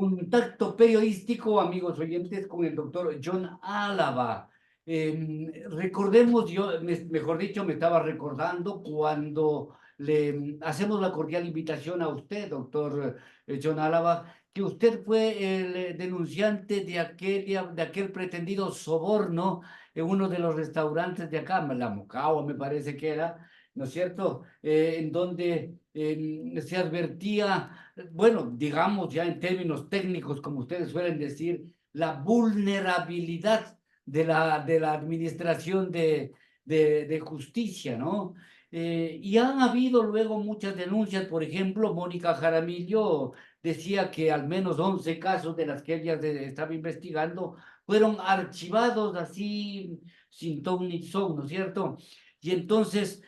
Contacto periodístico, amigos oyentes, con el doctor John Álava. Recordemos, mejor dicho, me estaba recordando cuando le hacemos la cordial invitación a usted, doctor John Álava, que usted fue el denunciante de aquel pretendido soborno en uno de los restaurantes de acá, la Mocao, me parece que era, ¿no es cierto? En donde se advertía, bueno, digamos ya en términos técnicos, como ustedes suelen decir, la vulnerabilidad de la administración de justicia, ¿no? Y han habido luego muchas denuncias, por ejemplo, Mónica Jaramillo decía que al menos 11 casos de las que ella estaba investigando fueron archivados así sin ton ni son, ¿no es cierto? Y entonces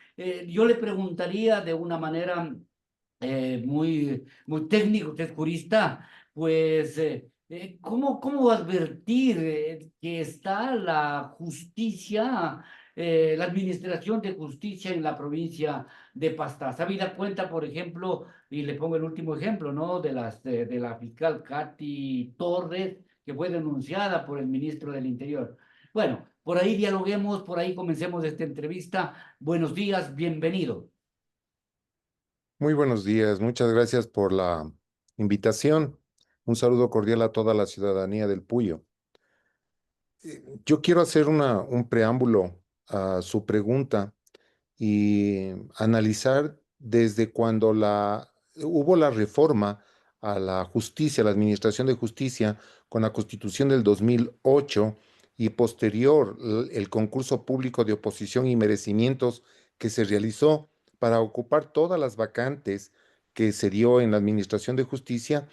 yo le preguntaría de una manera muy técnico, usted es jurista, pues, ¿cómo advertir que está la justicia, la administración de justicia en la provincia de Pastaza? Habida cuenta, por ejemplo, y le pongo el último ejemplo, ¿no? De la fiscal Katy Torres, que fue denunciada por el ministro del Interior. Bueno, por ahí dialoguemos, por ahí comencemos esta entrevista. Buenos días, bienvenido. Muy buenos días, muchas gracias por la invitación. Un saludo cordial a toda la ciudadanía del Puyo. Yo quiero hacer un preámbulo a su pregunta y analizar desde cuando hubo la reforma a la justicia, a la administración de justicia, con la Constitución del 2008 y posterior el concurso público de oposición y merecimientos que se realizó para ocupar todas las vacantes que se dio en la administración de justicia,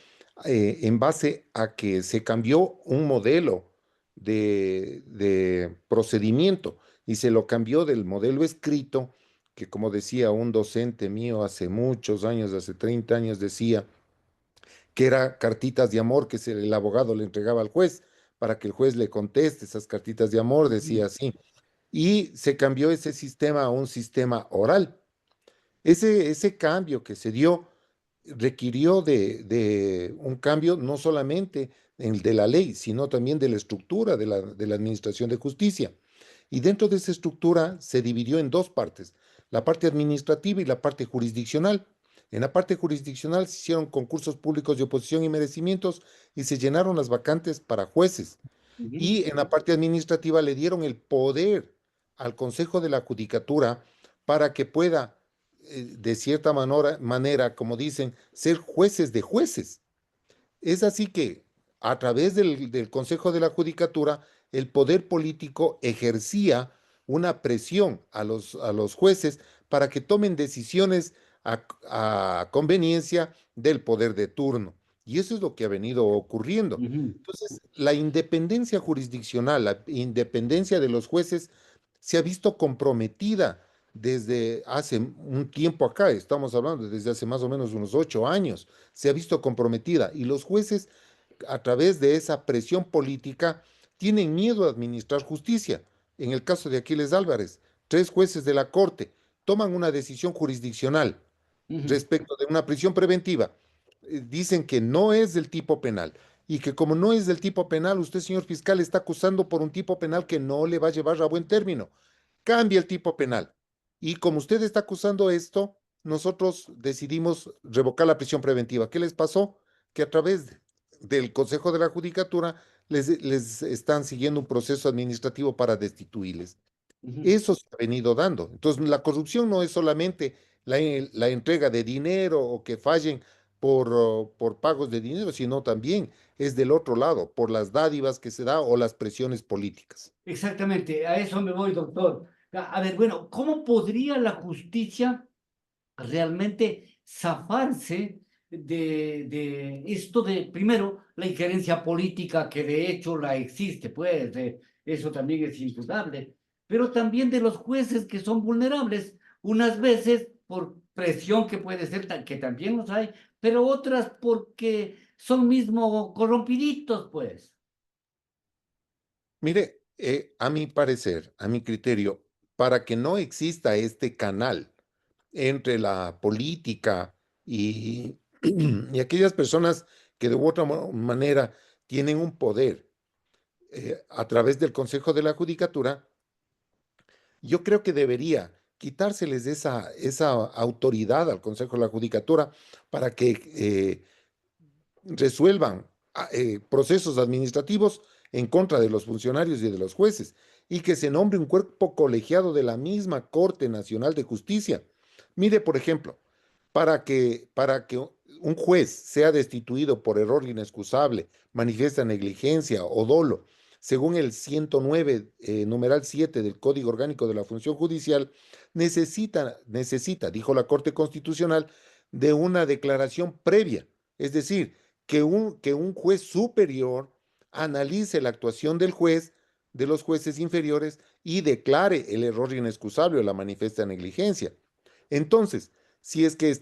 en base a que se cambió un modelo de procedimiento y se lo cambió del modelo escrito que, como decía un docente mío hace muchos años, hace 30 años, decía que era cartitas de amor que el abogado le entregaba al juez para que el juez le conteste esas cartitas de amor, decía así. Y se cambió ese sistema a un sistema oral. Ese cambio que se dio requirió de un cambio no solamente de la ley, sino también de la estructura de la administración de justicia. Y dentro de esa estructura se dividió en dos partes, la parte administrativa y la parte jurisdiccional. En la parte jurisdiccional se hicieron concursos públicos de oposición y merecimientos y se llenaron las vacantes para jueces. Ujú. Y en la parte administrativa le dieron el poder al Consejo de la Judicatura para que pueda, de cierta manera, como dicen, ser jueces de jueces. Es así que a través del Consejo de la Judicatura, el poder político ejercía una presión a los jueces para que tomen decisiones a conveniencia del poder de turno. Y eso es lo que ha venido ocurriendo. Ujú. Entonces, la independencia jurisdiccional, la independencia de los jueces se ha visto comprometida desde hace un tiempo acá, estamos hablando desde hace más o menos unos 8 años, se ha visto comprometida y los jueces a través de esa presión política tienen miedo a administrar justicia. En el caso de Aquiles Álvarez, 3 jueces de la Corte toman una decisión jurisdiccional Ujú. respecto de una prisión preventiva. Dicen que no es del tipo penal y que como no es del tipo penal, usted, señor fiscal, está acusando por un tipo penal que no le va a llevar a buen término. Cambia el tipo penal. Y como usted está acusando esto, nosotros decidimos revocar la prisión preventiva. ¿Qué les pasó? Que a través del Consejo de la Judicatura les están siguiendo un proceso administrativo para destituirles. Ujú. Eso se ha venido dando. Entonces, la corrupción no es solamente la entrega de dinero o que fallen por pagos de dinero, sino también es del otro lado, por las dádivas que se da o las presiones políticas. Exactamente, a eso me voy, doctor. A ver, bueno, ¿cómo podría la justicia realmente zafarse de esto de, primero, la injerencia política que de hecho la existe, pues, eso también es indudable, pero también de los jueces que son vulnerables, unas veces por presión que puede ser, que también los hay, pero otras porque son mismo corrompiditos, pues. Mire, a mi parecer, a mi criterio, para que no exista este canal entre la política y, y aquellas personas que de otra manera tienen un poder a través del Consejo de la Judicatura, yo creo que debería quitárseles esa autoridad al Consejo de la Judicatura para que resuelvan procesos administrativos en contra de los funcionarios y de los jueces, y que se nombre un cuerpo colegiado de la misma Corte Nacional de Justicia. Mire, por ejemplo, para que un juez sea destituido por error inexcusable, manifiesta negligencia o dolo, según el 109, numeral 7 del Código Orgánico de la Función Judicial, necesita, dijo la Corte Constitucional, de una declaración previa, es decir, que un juez superior analice la actuación del juez, de los jueces inferiores, y declare el error inexcusable o la manifiesta negligencia. Entonces, si es que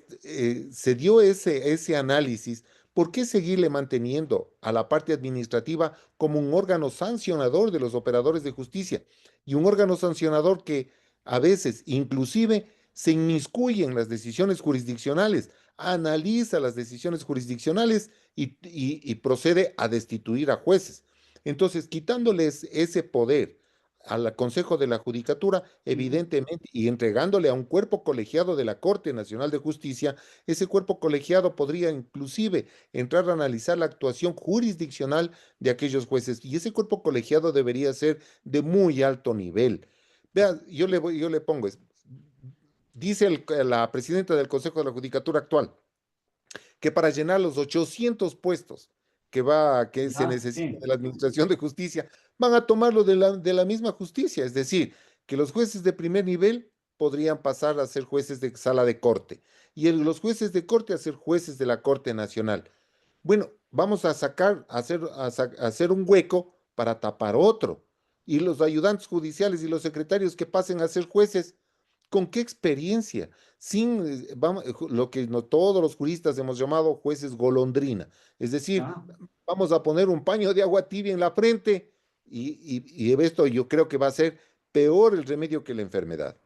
se dio ese análisis, ¿por qué seguirle manteniendo a la parte administrativa como un órgano sancionador de los operadores de justicia? Y un órgano sancionador que a veces inclusive se inmiscuye en las decisiones jurisdiccionales, analiza las decisiones jurisdiccionales y procede a destituir a jueces. Entonces, quitándoles ese poder al Consejo de la Judicatura, Ujú. evidentemente, y entregándole a un cuerpo colegiado de la Corte Nacional de Justicia, ese cuerpo colegiado podría inclusive entrar a analizar la actuación jurisdiccional de aquellos jueces, y ese cuerpo colegiado debería ser de muy alto nivel. Vea, yo le pongo, dice la presidenta del Consejo de la Judicatura actual, que para llenar los 800 puestos que se Ah, necesitan sí. de la Administración de Justicia, van a tomarlo de la misma justicia, es decir, que los jueces de primer nivel podrían pasar a ser jueces de sala de corte y los jueces de corte a ser jueces de la Corte Nacional. Bueno, vamos a sacar, a hacer un hueco para tapar otro. Y los ayudantes judiciales y los secretarios que pasen a ser jueces, ¿con qué experiencia? Sin, lo que todos los juristas hemos llamado jueces golondrina. Es decir, Ah. vamos a poner un paño de agua tibia en la frente y esto yo creo que va a ser peor el remedio que la enfermedad.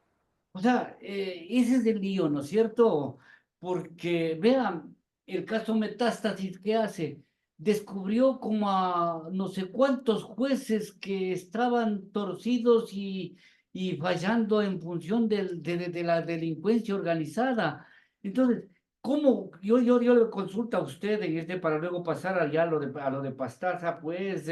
O sea, ese es el lío, ¿no es cierto? Porque, vean, el caso Metástasis, ¿qué hace? Descubrió como a no sé cuántos jueces que estaban torcidos y fallando en función de la delincuencia organizada. Entonces, ¿cómo? Yo le consulto a usted en este para luego pasar allá a lo de Pastaza, pues,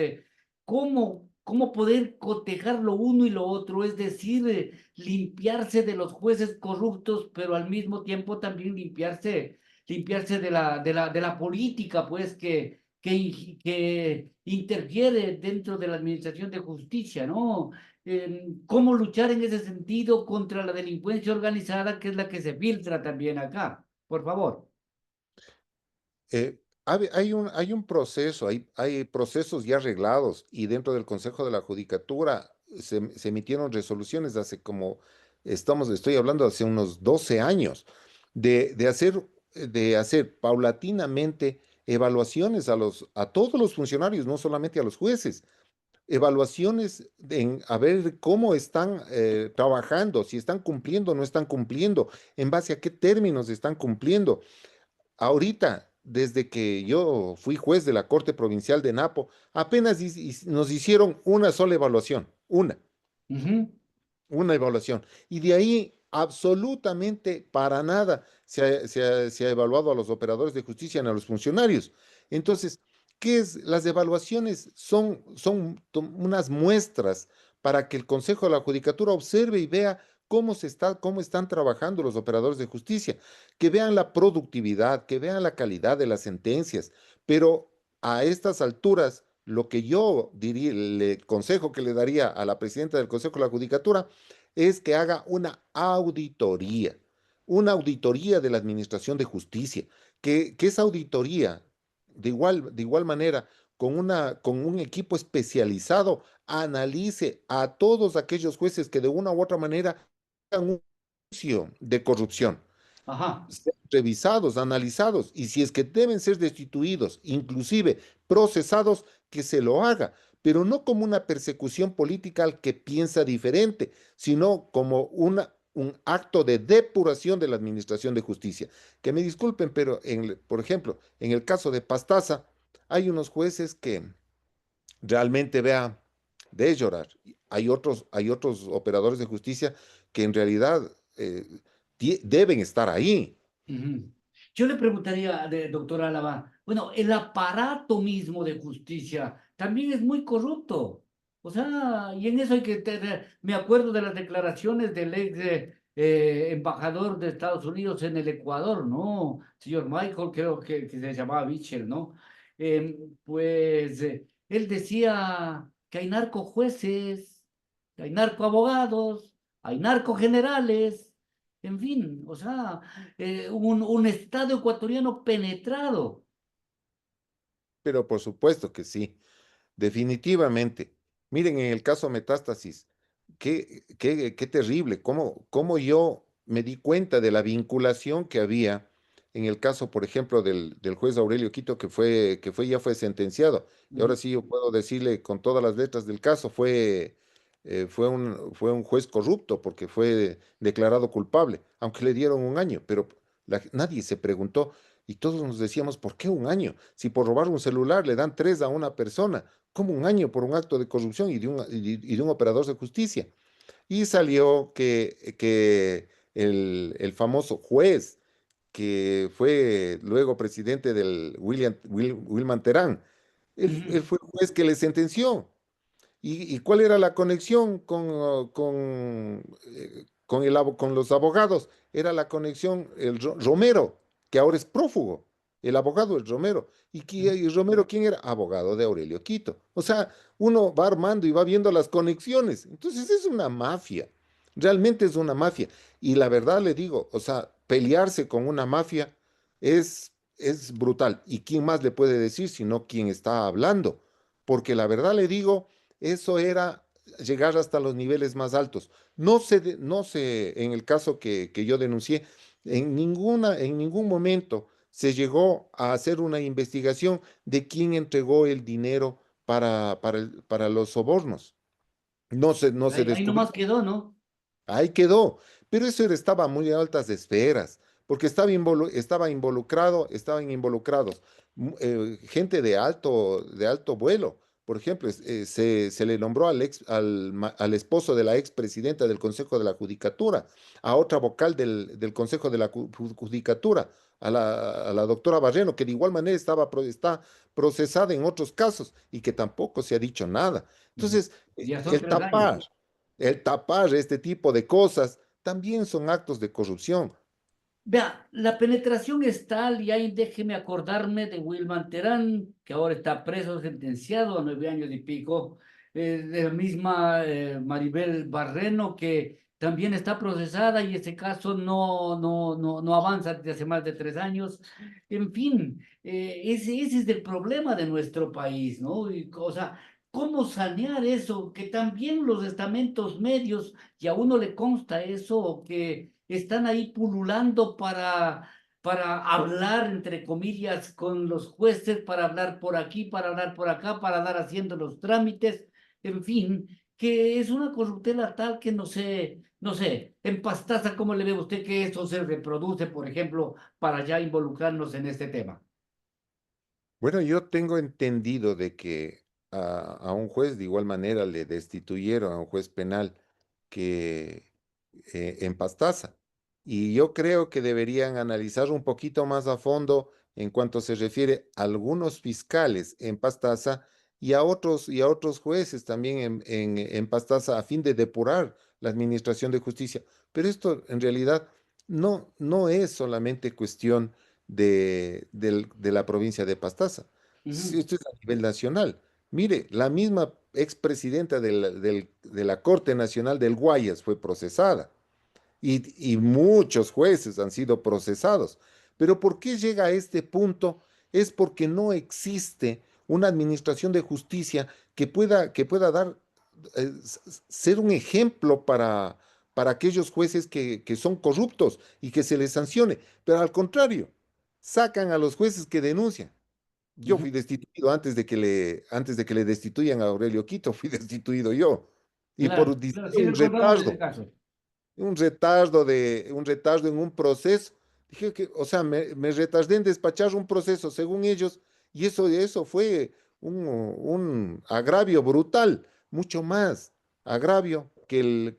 ¿cómo poder cotejar lo uno y lo otro? Es decir, limpiarse de los jueces corruptos, pero al mismo tiempo también limpiarse de la política, pues, que interfiere dentro de la administración de justicia, ¿no? ¿Cómo luchar en ese sentido contra la delincuencia organizada, que es la que se filtra también acá? Por favor. Hay un proceso, hay procesos ya arreglados y dentro del Consejo de la Judicatura se emitieron resoluciones estoy hablando de hace unos 12 años, de hacer paulatinamente evaluaciones a todos los funcionarios, no solamente a los jueces, evaluaciones a ver cómo están trabajando, si están cumpliendo o no están cumpliendo, en base a qué términos están cumpliendo. Ahorita, desde que yo fui juez de la Corte Provincial de Napo, apenas nos hicieron una sola evaluación, Ujú. una evaluación. Y de ahí, absolutamente para nada se ha evaluado a los operadores de justicia ni a los funcionarios. Entonces, ¿qué es? Las evaluaciones son unas muestras para que el Consejo de la Judicatura observe y vea cómo están trabajando los operadores de justicia, que vean la productividad, que vean la calidad de las sentencias. Pero a estas alturas, lo que yo diría, el consejo que le daría a la presidenta del Consejo de la Judicatura es que haga una auditoría de la Administración de Justicia, que esa auditoría, de igual manera, con un equipo especializado, analice a todos aquellos jueces que de una u otra manera hagan un juicio de corrupción, Ajá. ser revisados, analizados, y si es que deben ser destituidos, inclusive procesados, que se lo haga, pero no como una persecución política al que piensa diferente, sino como un acto de depuración de la Administración de Justicia. Que me disculpen, pero por ejemplo, en el caso de Pastaza, hay unos jueces que realmente vea de llorar. Hay otros operadores de justicia que en realidad deben estar ahí. Ujú. Yo le preguntaría, doctor Álava, bueno, el aparato mismo de justicia también es muy corrupto. O sea, y en eso hay que tener, me acuerdo de las declaraciones del ex embajador de Estados Unidos en el Ecuador, ¿no? Señor Michael, creo que se llamaba Mitchell, ¿no? Él decía que hay narcojueces, que hay narcoabogados, hay narcogenerales, en fin, o sea, un Estado ecuatoriano penetrado. Pero por supuesto que sí. Definitivamente. Miren, en el caso Metástasis, qué terrible, cómo yo me di cuenta de la vinculación que había en el caso, por ejemplo, del juez Aurelio Quito, ya fue sentenciado. Y ahora Ujú, sí yo puedo decirle con todas las letras del caso, fue un juez corrupto porque fue declarado culpable, aunque le dieron un año, pero nadie se preguntó. Y todos nos decíamos, ¿por qué un año? Si por robar un celular le dan tres a una persona, ¿cómo un año por un acto de corrupción y de un operador de justicia? Y salió que el famoso juez, que fue luego presidente del Wilman Terán, él ujú, fue el juez que le sentenció. Y cuál era la conexión con los abogados? Era la conexión, Romero, que ahora es prófugo. El abogado es Romero. ¿Y Romero quién era? Abogado de Aurelio Quito. O sea, uno va armando y va viendo las conexiones. Entonces es una mafia. Realmente es una mafia. Y la verdad le digo, o sea, pelearse con una mafia es brutal. ¿Y quién más le puede decir sino quien está hablando? Porque la verdad le digo, eso era llegar hasta los niveles más altos. No sé, en el caso que yo denuncié, en ningún momento se llegó a hacer una investigación de quién entregó el dinero para los sobornos. No se ahí descubrió. nomás quedó, ¿no? Ahí quedó. Pero eso estaba muy a altas esferas, porque estaban involucrados gente de alto vuelo. Por ejemplo, se le nombró al esposo de la expresidenta del Consejo de la Judicatura, a otra vocal del Consejo de la Judicatura, a la doctora Barreno, que de igual manera está procesada en otros casos y que tampoco se ha dicho nada. Ujú. Entonces, Ya son el 3 años. tapar el tapar este tipo de cosas también son actos de corrupción. Vea, la penetración es tal, y ahí déjeme acordarme de Wilman Terán, que ahora está preso, sentenciado a 9 años y pico, de la misma Maribel Barreno, que también está procesada y ese caso no avanza desde hace más de 3 años. En fin, ese es el problema de nuestro país, ¿no? O sea, ¿cómo sanear eso? Que también los estamentos medios, y a uno le consta eso, que están ahí pululando para hablar, entre comillas, con los jueces, para hablar por aquí, para hablar por acá, para dar haciendo los trámites, en fin, que es una corruptela tal que no sé, en Pastaza, ¿cómo le ve usted que eso se reproduce, por ejemplo, para ya involucrarnos en este tema? Bueno, yo tengo entendido de que a un juez de igual manera le destituyeron a un juez penal que en Pastaza. Y yo creo que deberían analizar un poquito más a fondo en cuanto se refiere a algunos fiscales en Pastaza y a otros jueces también en Pastaza a fin de depurar la administración de justicia. Pero esto en realidad no es solamente cuestión de la provincia de Pastaza. Sí, Ujú, esto es a nivel nacional. Mire, la misma expresidenta de la Corte Nacional del Guayas fue procesada y muchos jueces han sido procesados. Pero ¿por qué llega a este punto? Es porque no existe una administración de justicia que pueda ser un ejemplo para aquellos jueces que son corruptos y que se les sancione. Pero al contrario, sacan a los jueces que denuncian. Yo ujú. fui destituido antes de que le destituyan a Aurelio Quito, fui destituido yo. Y Claro, por claro, sí un recordamos ese retardo, caso. un retardo en un proceso. Dije que, o sea, me retardé en despachar un proceso, según ellos, Y eso fue un agravio brutal, mucho más agravio que el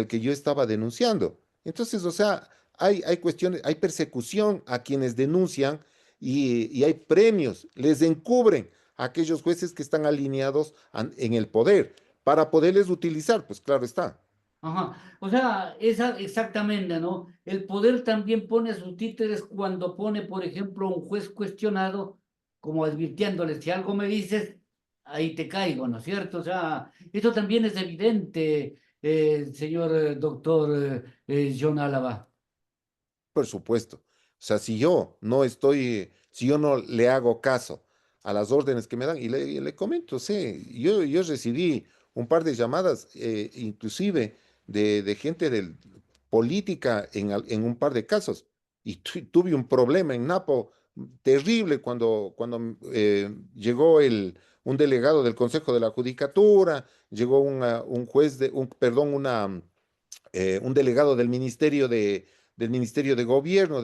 que yo estaba denunciando. Entonces, o sea, hay cuestiones, hay persecución a quienes denuncian y hay premios, les encubren a aquellos jueces que están alineados en el poder para poderles utilizar, pues claro está. Ajá. O sea, esa exactamente, ¿no? El poder también pone sus títeres cuando pone, por ejemplo, un juez cuestionado, como advirtiéndole, si algo me dices, ahí te caigo, ¿no es cierto? O sea, esto también es evidente, señor doctor John Álava. Por supuesto. O sea, si yo no le hago caso a las órdenes que me dan, y le comento, sí, yo recibí un par de llamadas, inclusive de gente política en un par de casos, y tuve un problema en Napo terrible cuando llegó un delegado del Consejo de la Judicatura, llegó un juez perdón, un delegado del Ministerio de Gobierno,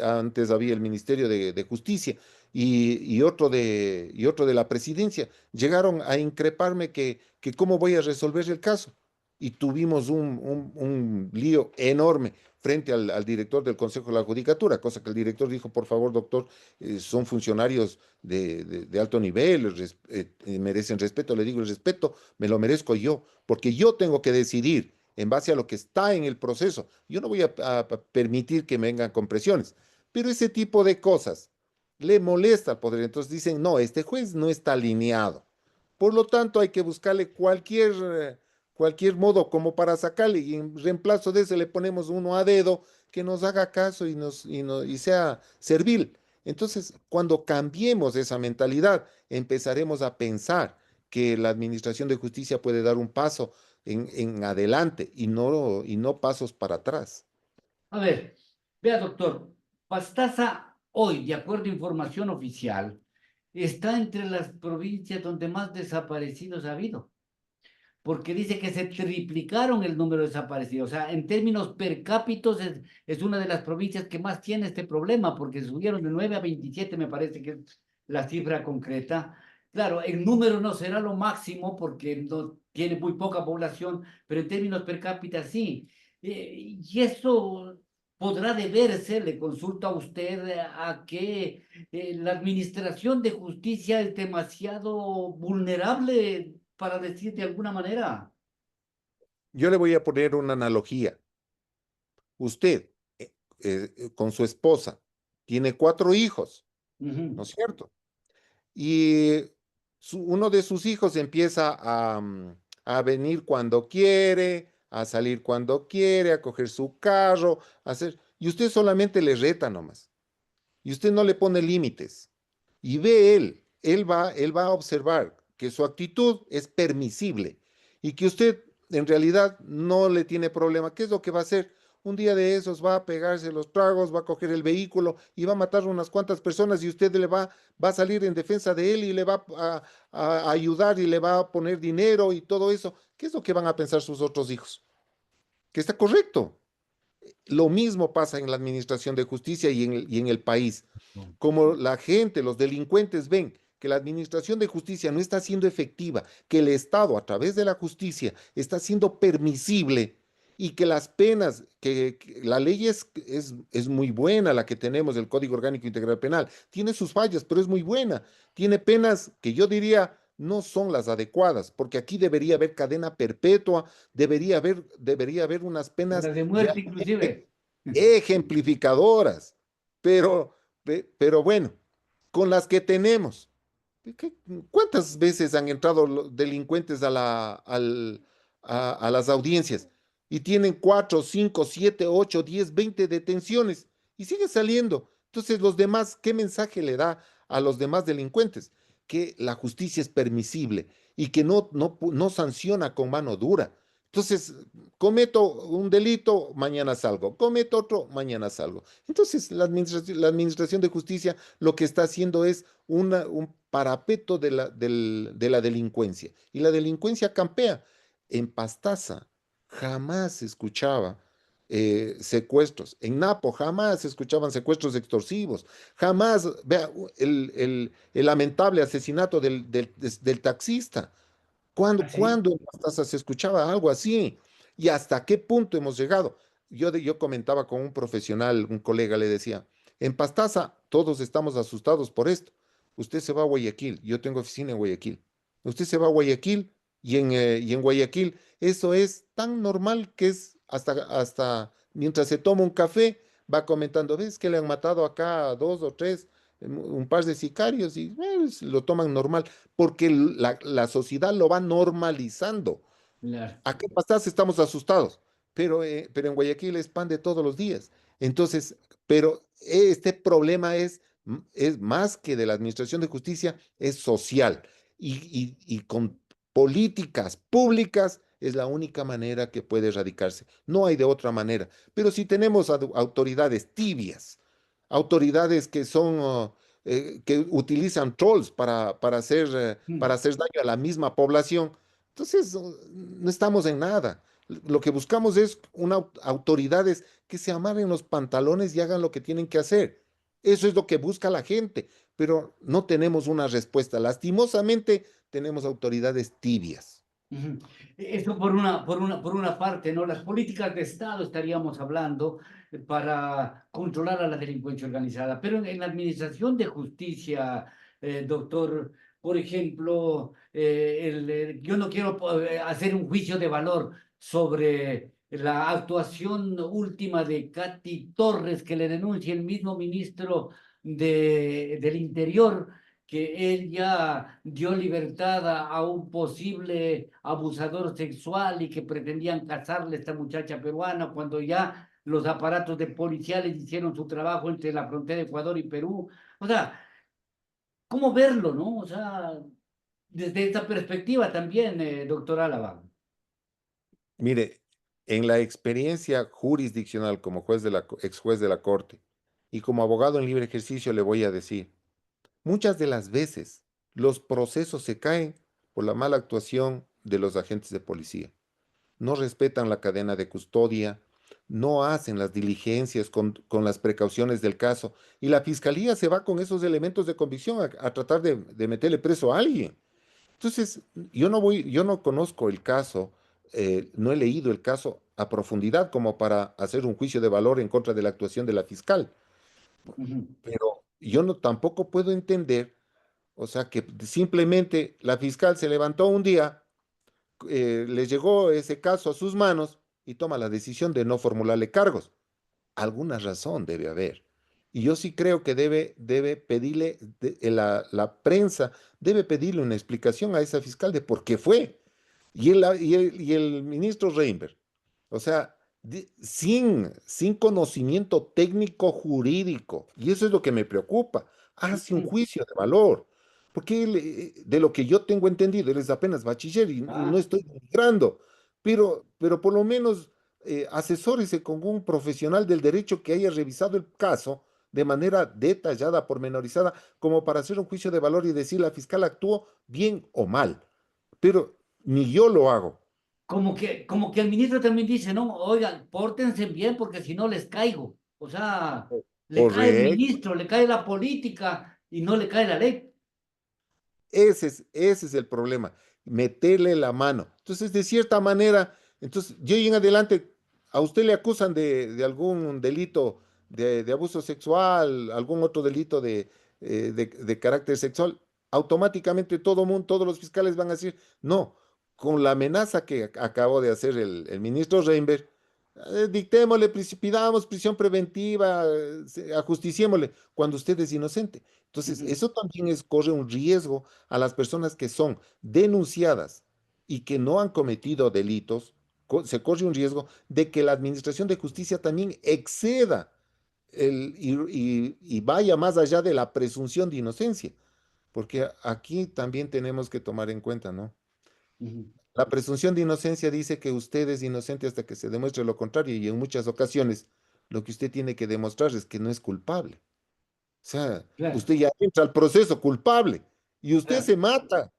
antes había el Ministerio de Justicia y otro de la Presidencia. Llegaron a increparme que cómo voy a resolver el caso. Y tuvimos un lío enorme frente al director del Consejo de la Judicatura, cosa que el director dijo, por favor, doctor, son funcionarios de alto nivel, merecen respeto. Le digo, el respeto me lo merezco yo, porque yo tengo que decidir en base a lo que está en el proceso. Yo no voy a permitir que me vengan con presiones, pero ese tipo de cosas le molesta al poder. Entonces dicen, no, este juez no está alineado. Por lo tanto, hay que buscarle cualquier modo como para sacarle y en reemplazo de ese le ponemos uno a dedo que nos haga caso y sea servil. Entonces, cuando cambiemos esa mentalidad, empezaremos a pensar que la Administración de Justicia puede dar un paso en adelante y no pasos para atrás. A ver, vea, doctor, Pastaza hoy, de acuerdo a información oficial, está entre las provincias donde más desaparecidos ha habido, porque dice que se triplicaron el número de desaparecidos. O sea, en términos per cápita es una de las provincias que más tiene este problema, porque subieron de 9 a 27, me parece que es la cifra concreta. Claro, el número no será lo máximo porque no tiene muy poca población, pero en términos per cápita sí. Y eso podrá deberse, le consulto a usted, a que la administración de justicia es demasiado vulnerable, para decir de alguna manera. Yo le voy a poner una analogía. Usted, con su esposa, tiene 4 hijos, ¿no Ujú. es cierto? Y uno de sus hijos empieza a venir cuando quiere, a salir cuando quiere, a coger su carro, y usted solamente le reta nomás. Y usted no le pone límites. Y ve él va a observar que su actitud es permisible y que usted en realidad no le tiene problema. ¿Qué es lo que va a hacer? Un día de esos va a pegarse los tragos, va a coger el vehículo y va a matar unas cuantas personas y usted va a salir en defensa de él y le va a ayudar y le va a poner dinero y todo eso. ¿Qué es lo que van a pensar sus otros hijos? Que está correcto. Lo mismo pasa en la administración de justicia y en el país. Como la gente, los delincuentes ven que la administración de justicia no está siendo efectiva, que el Estado a través de la justicia está siendo permisible y que las penas, que la ley es muy buena, la que tenemos, el Código Orgánico Integral Penal, tiene sus fallas, pero es muy buena. Tiene penas que yo diría no son las adecuadas, porque aquí debería haber cadena perpetua, debería haber unas penas Hasta de muerte realmente inclusive. ejemplificadoras, pero bueno, con las que tenemos. ¿Qué- ¿Cuántas veces han entrado los delincuentes a las audiencias y tienen 4, 5, 7, 8, 10, 20 detenciones y siguen saliendo? Entonces, los demás, ¿qué mensaje le da a los demás delincuentes? Que la justicia es permisible y que no sanciona con mano dura. Entonces, cometo un delito, mañana salgo. Cometo otro, mañana salgo. Entonces, la administración de justicia lo que está haciendo es un parapeto de la delincuencia. Y la delincuencia campea. En Pastaza jamás se escuchaba secuestros. En Napo jamás se escuchaban secuestros extorsivos, jamás, vea, el lamentable asesinato del taxista. ¿Ah, sí? ¿Cuándo en Pastaza se escuchaba algo así? ¿Y hasta qué punto hemos llegado? Yo comentaba con un profesional, un colega, le decía, en Pastaza todos estamos asustados por esto. Usted se va a Guayaquil, yo tengo oficina en Guayaquil. Usted se va a Guayaquil y en Guayaquil eso es tan normal que es hasta mientras se toma un café, va comentando, ¿ves que le han matado acá a dos o tres, un par de sicarios y lo toman normal? Porque la sociedad lo va normalizando. Claro. Acá en Pastaza estamos asustados, pero en Guayaquil es pan de todos los días. Entonces, pero este problema es más que de la Administración de Justicia, es social. Y con políticas públicas es la única manera que puede erradicarse. No hay de otra manera. Pero si tenemos autoridades tibias, autoridades que que utilizan trolls para Mm. hacer daño a la misma población, entonces, no estamos en nada. Lo que buscamos es autoridades que se amarren los pantalones y hagan lo que tienen que hacer. Eso es lo que busca la gente, pero no tenemos una respuesta. Lastimosamente, tenemos autoridades tibias. Ujú. Eso por una parte, ¿no? Las políticas de Estado estaríamos hablando para controlar a la delincuencia organizada, pero en la administración de justicia, doctor, por ejemplo, yo no quiero hacer un juicio de valor sobre la actuación última de Katy Torres, que le denuncia el mismo ministro del Interior, que él ya dio libertad a un posible abusador sexual y que pretendían casarle a esta muchacha peruana cuando ya los aparatos de policiales hicieron su trabajo entre la frontera de Ecuador y Perú. O sea, ¿cómo verlo, no? O sea, desde esta perspectiva también, doctor Álava. Mire, en la experiencia jurisdiccional como ex juez de la Corte y como abogado en libre ejercicio le voy a decir, muchas de las veces los procesos se caen por la mala actuación de los agentes de policía. No respetan la cadena de custodia, no hacen las diligencias con las precauciones del caso y la fiscalía se va con esos elementos de convicción a tratar de meterle preso a alguien. Entonces, yo no conozco el caso, no he leído el caso a profundidad como para hacer un juicio de valor en contra de la actuación de la fiscal, Ujú, pero yo no tampoco puedo entender, o sea, que simplemente la fiscal se levantó un día, le llegó ese caso a sus manos y toma la decisión de no formularle cargos. Alguna razón debe haber. Y yo sí creo que debe pedirle, la prensa debe pedirle una explicación a esa fiscal de por qué fue. Y el ministro Reinberg, o sea, sin conocimiento técnico jurídico, y eso es lo que me preocupa, hace un ujú. juicio de valor, porque él, de lo que yo tengo entendido, él es apenas bachiller y no Ah, estoy denigrando, pero por lo menos asesórese con un profesional del derecho que haya revisado el caso de manera detallada, pormenorizada, como para hacer un juicio de valor y decir la fiscal actuó bien o mal, pero ni yo lo hago. como que el ministro también dice, no, oigan, pórtense bien porque si no les caigo. O sea, le cae el Correcto. ministro, le cae la política y no le cae la ley. Ese es el problema, meterle la mano. Entonces, de cierta manera, entonces, yo y en adelante, a usted le acusan de algún delito de abuso sexual, algún otro delito de carácter sexual, automáticamente todos los fiscales van a decir, no, con la amenaza que acabó de hacer el ministro Reinberg, dictémosle, pidamos prisión preventiva, ajusticiémosle, cuando usted es inocente. Entonces, Ujú, eso también corre un riesgo a las personas que son denunciadas y que no han cometido delitos, se corre un riesgo de que la Administración de Justicia también exceda y vaya más allá de la presunción de inocencia, porque aquí también tenemos que tomar en cuenta, ¿no? ujú. La presunción de inocencia dice que usted es inocente hasta que se demuestre lo contrario y en muchas ocasiones lo que usted tiene que demostrar es que no es culpable. O sea, Claro, usted ya entra al proceso culpable y usted claro. se mata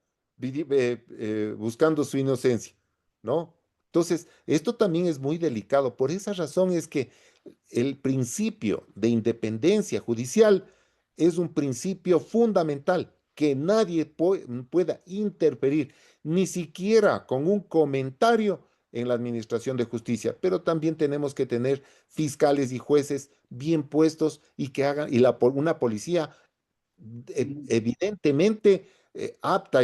buscando su inocencia, ¿no? Entonces, esto también es muy delicado. Por esa razón es que el principio de independencia judicial es un principio fundamental que nadie pueda interferir, ni siquiera con un comentario en la administración de justicia. Pero también tenemos que tener fiscales y jueces bien puestos y que hagan, y una policía evidentemente apta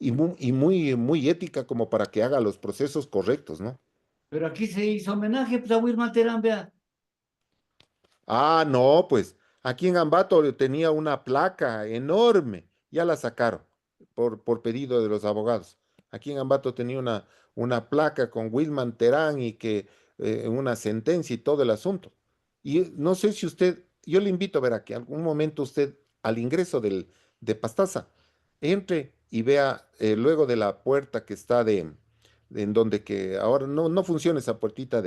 muy ética como para que haga los procesos correctos, ¿no? Pero aquí se hizo homenaje pues, a Wilman Terán, vea. Ah, no, pues aquí en Ambato tenía una placa enorme, ya la sacaron por pedido de los abogados. Aquí en Ambato tenía una placa con Wilman Terán y que una sentencia y todo el asunto. Y no sé si usted, yo le invito a ver a que algún momento usted al ingreso de Pastaza entre y vea luego de la puerta que está en donde que ahora no funciona esa puertita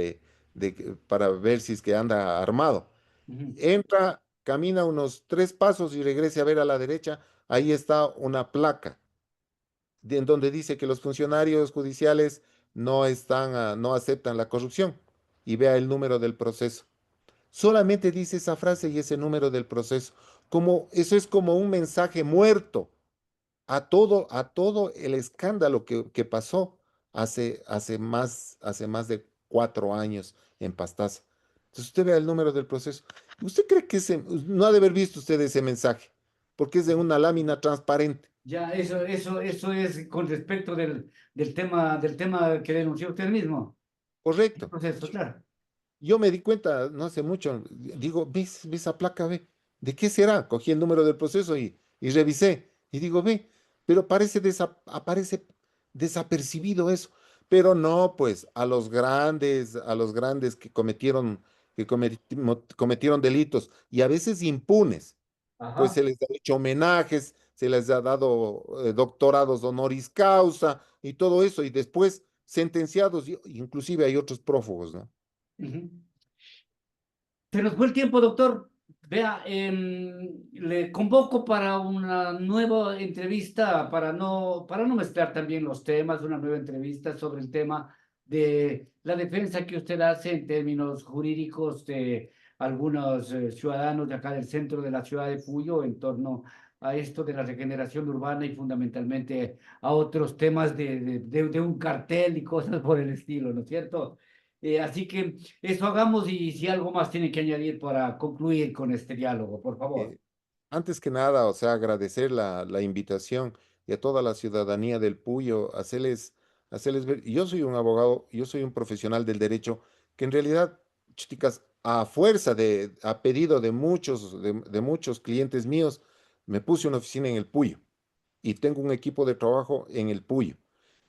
para ver si es que anda armado. Ujú. Entra, camina unos 3 pasos y regrese a ver a la derecha. Ahí está una placa en donde dice que los funcionarios judiciales no aceptan la corrupción y vea el número del proceso. Solamente dice esa frase y ese número del proceso. Eso es como un mensaje muerto a todo el escándalo que pasó hace más de 4 años en Pastaza. Entonces usted vea el número del proceso. ¿Usted cree que no ha de haber visto usted ese mensaje? Porque es de una lámina transparente. Ya, eso es con respecto del tema que denunció usted mismo. El Correcto. proceso, claro. Yo me di cuenta no hace mucho, digo, ¿ves esa placa, ve? ¿De qué será? Cogí el número del proceso y revisé. Y digo, ve, pero aparece desapercibido eso. Pero no, pues, a los grandes que cometieron delitos y a veces impunes, pues Ajá. se les ha hecho homenajes, se les ha dado doctorados honoris causa y todo eso, y después sentenciados, inclusive hay otros prófugos, ¿no? Ujú. Se nos fue el tiempo, doctor. Vea, le convoco para una nueva entrevista, para no mezclar también los temas, una nueva entrevista sobre el tema de la defensa que usted hace en términos jurídicos de algunos ciudadanos de acá del centro de la ciudad de Puyo en torno a esto de la regeneración urbana y fundamentalmente a otros temas de un cartel y cosas por el estilo, ¿no es cierto? Así que eso hagamos y si algo más tiene que añadir para concluir con este diálogo, por favor. Eh, Antes que nada, o sea, agradecer la invitación y a toda la ciudadanía del Puyo, hacerles ver, yo soy un abogado, yo soy un profesional del derecho, que en realidad, chicas, a pedido de muchos clientes míos, me puse una oficina en el Puyo y tengo un equipo de trabajo en el Puyo.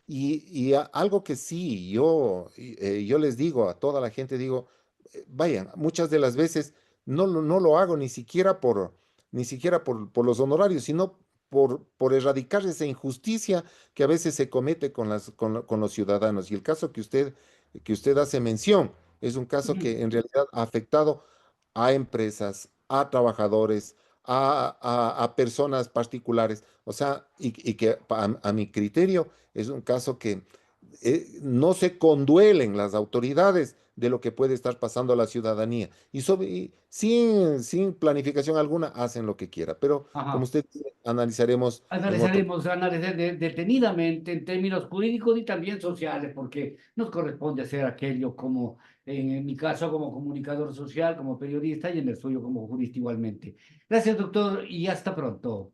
Y algo que sí, yo les digo a toda la gente, digo, vayan, muchas de las veces no lo hago ni siquiera por los honorarios, sino por erradicar esa injusticia que a veces se comete con los ciudadanos. Y el caso que usted hace mención es un caso Ujú. que en realidad ha afectado a empresas, a trabajadores, a personas particulares. O sea, y que a mi criterio es un caso que no se conduelen las autoridades de lo que puede estar pasando a la ciudadanía. Y sin planificación alguna hacen lo que quiera. Pero como Ajá. usted dice, analizaremos en otro. Analizar detenidamente en términos jurídicos y también sociales, porque nos corresponde hacer aquello como, en mi caso, como comunicador social, como periodista y en el suyo como jurista igualmente. Gracias, doctor, y hasta pronto.